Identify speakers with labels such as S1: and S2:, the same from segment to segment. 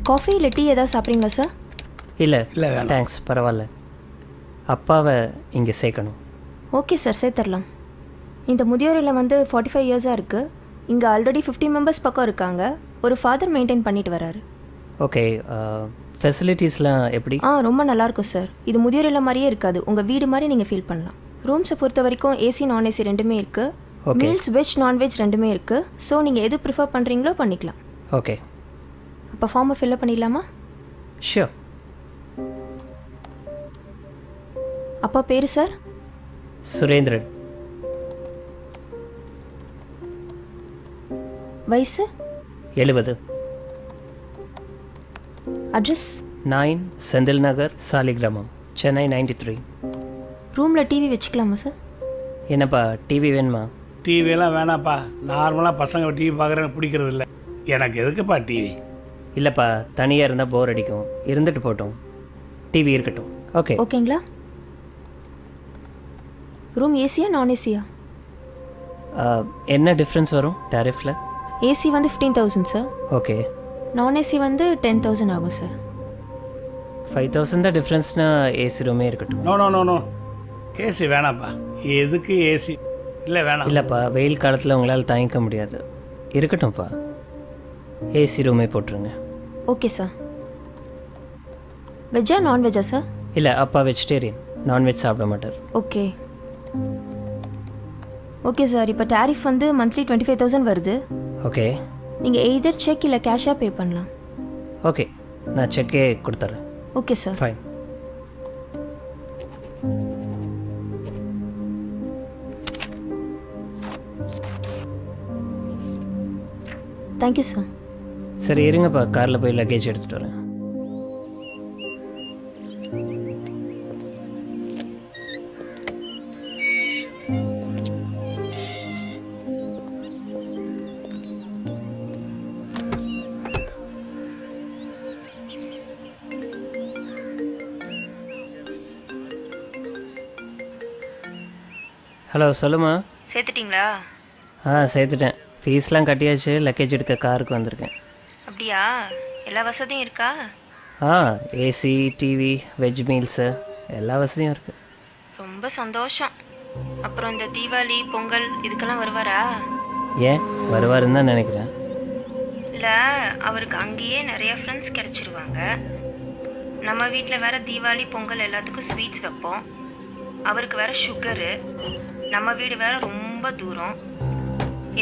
S1: Coffee இல்லை tea ஏதாவது சாப்பிட்றீங்களா சார்?
S2: இல்லை இல்லை தேங்க்ஸ், பரவாயில்ல. அப்பாவை இங்கே சேர்க்கணும்.
S1: ஓகே சார், சேர்த்துடலாம். இந்த முதியோர் இல்லம் வந்து 45 இயர்ஸாக இருக்குது. இங்கே ஆல்ரெடி 50 மெம்பர்ஸ் பக்கம் இருக்காங்க. ஒரு ஃபாதர் மெயின்டைன் பண்ணிட்டு வராரு.
S2: ஓகே, ஃபெசிலிட்டிஸ்லாம் எப்படி?
S1: ரொம்ப நல்லாயிருக்கும் சார். இது முதியோர் இல்லம் மாதிரியே இருக்காது, உங்கள் வீடு மாதிரி நீங்கள் ஃபீல் பண்ணலாம். ரூம்ஸை பொறுத்த வரைக்கும் ஏசி நான் ஏசி ரெண்டுமே இருக்குது. மீல்ஸ் வெஜ் நான்வெஜ் ரெண்டுமே இருக்குது. ஸோ நீங்கள் எது ப்ரிஃபர் பண்ணுறீங்களோ பண்ணிக்கலாம்.
S2: ஓகே,
S1: அப்போ ஃபார்மை ஃபில்அப் பண்ணிடலாமா?
S2: ஷியோர்.
S1: அப்பா பேர் சார்?
S2: சுரேந்திரன்.
S1: வயசு?
S2: 70.
S1: அட்ரஸ்?
S2: 9 செந்தில் நகர், சாலிகிராமம், சென்னை 93.
S1: ரூமில் டிவி வச்சுக்கலாமா சார்?
S2: என்னப்பா டிவி வேணுமா?
S3: டிவியெல்லாம் வேணாப்பா. நார்மலாக பசங்க டிவி பார்க்குறேன்னு பிடிக்கிறது இல்லை. எனக்கு எதுக்குப்பா டிவி?
S2: இல்லைப்பா, தனியாக இருந்தால் போர் அடிக்கும். இருந்துட்டு போட்டோம், டிவி இருக்கட்டும். ஓகே
S1: ஓகேங்களா? ரூம் ஏசியா நான் ஏசியா?
S2: என்ன டிஃப்ரென்ஸ் வரும் டாரிஃபில்?
S1: ஏசி வந்து 15,000 சார்.
S2: ஓகே.
S1: நான் ஏசி வந்து 10,000 ஆகும் சார்.
S2: 5,000 தான் டிஃப்ரென்ஸ்னா ஏசி ரூமே இருக்கட்டும்.
S3: No no no no, AC வேணாப்பா. எதுக்கு ஏசி? இல்லை வேணாம்.
S2: இல்லைப்பா, வெயில் காலத்தில் உங்களால் தாங்கிக்க முடியாது. இருக்கட்டும்ப்பா, ஏசி ரூமே போட்டுருங்க.
S1: Okay sir. வெஜ்ஜா நான்வெஜ்ஜா சார்?
S2: இல்லை, அப்பா வெஜிடேரியன், நான்வெஜ் சாப்பிட மாட்டார்.
S1: Okay okay sir. இப்போ டாரிஃப் வந்து மந்த்லி 25,000 வருது.
S2: ஓகே.
S1: நீங்கள் எய்தர் செக் இல்லை கேஷாக பே பண்ணலாம்.
S2: ஓகே, நான் செக்கே கொடுத்துட்றேன்.
S1: Okay sir.
S2: Fine.
S1: Thank you sir.
S2: சரி இருங்கப்பா, காரில் போய் லக்கேஜ் எடுத்துகிட்டு வரேன். ஹலோ, சொல்லுமா.
S1: சேர்த்துட்டிங்களா?
S2: சேர்த்துட்டேன். ஃபீஸ்லாம் கட்டியாச்சு. லக்கேஜ் எடுக்க காருக்கு வந்திருக்கேன்.
S1: அப்படியா? எல்லா வசதியும் இருக்கா?
S2: ஏசி, டிவி, வெஜ் மீல்ஸு எல்லா வசதியும் இருக்குது.
S1: ரொம்ப சந்தோஷம். அப்புறம் இந்த தீபாவளி பொங்கல் இதுக்கெல்லாம் வருவாரா?
S2: ஏன் வருவாருன்னு தான் நினைக்கிறேன்.
S1: இல்லை, அவருக்கு அங்கேயே நிறைய ஃப்ரெண்ட்ஸ் கிடச்சிருவாங்க. நம்ம வீட்டில் வேற தீபாவளி பொங்கல் எல்லாத்துக்கும் ஸ்வீட்ஸ் வைப்போம். அவருக்கு வேற சுகரு. நம்ம வீடு வேற ரொம்ப தூரம்.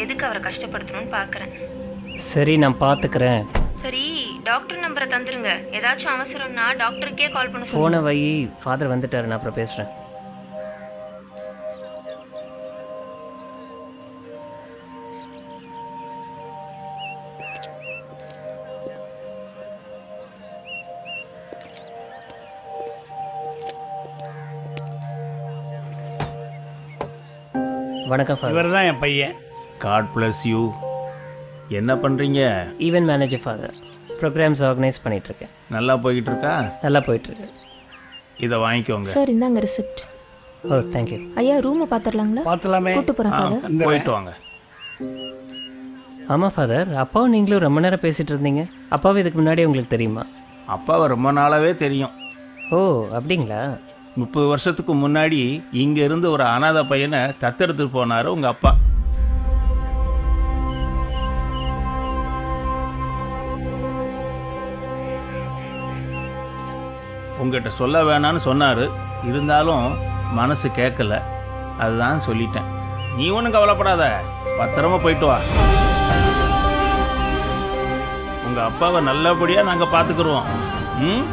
S1: எதுக்கு அவரை கஷ்டப்படுத்தணும்னு பார்க்குறேன்.
S2: சரி, நான் பார்த்துக்கிறேன்.
S1: சரி, டாக்டர் நம்பரை தந்துருங்க. ஏதாச்சும் அவசரம்னா டாக்டருக்கே கால் பண்ண
S2: போன
S1: சொல்லுங்க.
S2: வை, ஃபாதர் வந்துட்டாரு, நான் அப்புறம் பேசுகிறேன். வணக்கம் ஃபாதர்.
S3: இவர் தான் என் பையன்.
S4: God bless you. என்ன பண்ணுறீங்க?
S2: Event manager father. Programmes organise பண்ணிகிட்ருக்கேன்.
S4: நல்லா போய்கிட்டு இருக்கா?
S2: நல்லா போயிட்டுருக்கு.
S4: இதை வாங்கிக்கோங்க.
S1: சார் இந்தாங்க ரிசிப்ட்.
S2: ஓ தேங்க்யூ.
S1: ஐயா ரூமை பார்த்துடலாங்களா?
S3: பார்த்துலாமே.
S1: கூட்டு போகிறேன் ஃபாதர்.
S4: போயிட்டு வாங்க.
S2: ஆமாம் ஃபாதர், அப்பாவும் நீங்களும் ரொம்ப நேரம் பேசிகிட்டு இருந்தீங்க. அப்பாவும் இதுக்கு முன்னாடி உங்களுக்கு தெரியுமா?
S4: அப்பாவை ரொம்ப நாளாவே தெரியும்.
S2: ஓ அப்படிங்களா?
S4: 30 வருஷத்துக்கு முன்னாடி இங்க இருந்து ஒரு அனாதை பையனை தத்தெடுத்து போனாரு உங்க அப்பா. உங்ககிட்ட சொல்ல வேணான்னு சொன்னாரு. இருந்தாலும் மனசு கேட்கல, அதுதான் சொல்லிட்டேன். நீ ஒன்றும் கவலைப்படாத, பத்திரமா போயிட்டு வா. உங்க அப்பாவை நல்லபடியா நாங்க பாத்துக்கிறோம். ம்